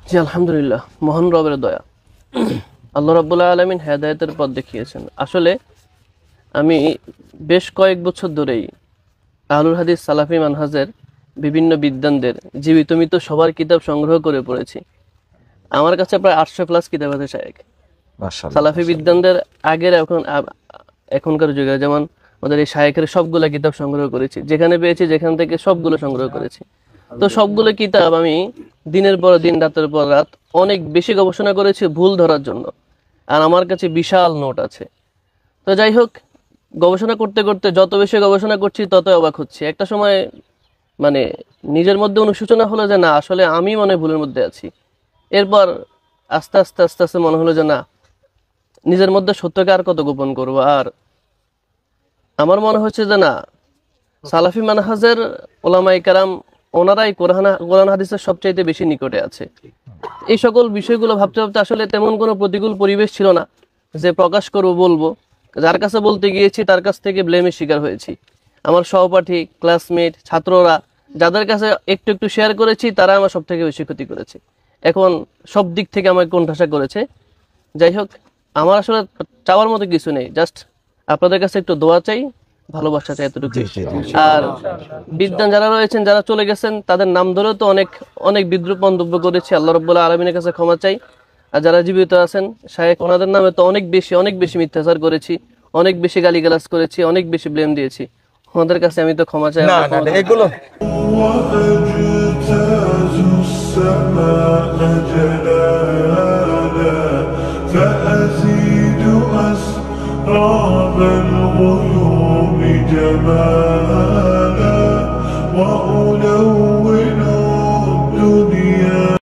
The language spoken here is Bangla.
জি আলহামদুলিল্লাহ, মহান রবের দয়া। আল্লাহ রাব্বুল আলামিন হেদায়েতের পথ দেখিয়েছেন। আসলে আমি বেশ কয়েক বছর ধরেই আহলুল হাদিস সালাফি মানহাজের বিভিন্ন বিদ্বানদের জীবিত মৃত সবার কিতাব সংগ্রহ করে পড়েছি। আমার কাছে প্রায় 800 প্লাস কিতাব আছে শায়েখ। মাশাআল্লাহ, সালাফি বিদ্বানদের আগের এখনকার যুগে যেমন আমাদের এই শায়েখের সবগুলা কিতাব সংগ্রহ করেছি, যেখানে পেয়েছি যেখান থেকে সবগুলো সংগ্রহ করেছি। তো সবগুলো কিতাব আমি দিনের পর দিন রাতের পর রাত অনেক বেশি গবেষণা করেছি ভুল ধরার জন্য, আর আমার কাছে বিশাল নোট আছে। তো যাই হোক, গবেষণা করতে করতে যত বেশি গবেষণা করছি তত অবাক হচ্ছি। একটা সময় মানে নিজের মধ্যে অনুশোচনা হলো যে না, আসলে আমি মনে হয় ভুলের মধ্যে আছি। এরপর আস্তে আস্তে আস্তে আস্তে মনে হলো যে না, নিজের মধ্যে সত্যকে আর কত গোপন করবো। আর আমার মনে হচ্ছে যে না, সালাফি মানহাজের ওলামায়ে কেরাম ওনারাই কোরআন হাদিসের সবচাইতে বেশি নিকটে আছে। এই সকল বিষয়গুলো ভাবতে ভাবতে আসলে তেমন কোনো প্রতিকূল পরিবেশ ছিল না যে প্রকাশ করবো, বলবো। যার কাছে বলতে গিয়েছি তার কাছ থেকে ব্লেমের শিকার হয়েছি। আমার সহপাঠী, ক্লাসমেট, ছাত্ররা যাদের কাছে একটু একটু শেয়ার করেছি তারা আমার সব থেকে বেশি ক্ষতি করেছে। এখন সব দিক থেকে আমাকে কোণঠাসা করেছে। যাই হোক, আমার আসলে চাওয়ার মতো কিছু নেই, জাস্ট আপনাদের কাছে একটু দোয়া চাই, ভালোবাসা চাই, এতটুকু। আর বিদ্বান যারা রয়েছেন, যারা চলে গেছেন, তাদের নাম ধরেও তো অনেক অনেক বিদ্রুপ মন্তব্য করেছি, আল্লাহ রাব্বুল আলামিনের কাছে ক্ষমা চাই। আর যারা জীবিত আছেন শায়েখ, ওনাদের নামে তো অনেক বেশি মিথ্যাচার করেছি, অনেক বেশি গালিগালাজ করেছি, অনেক বেশি ব্লেম দিয়েছি। ওনাদের কাছে আমি তো ক্ষমা চাই। না না না, এগুলো وأجتاز السماء جلالا فأزيد أسراب الغيوم جمالا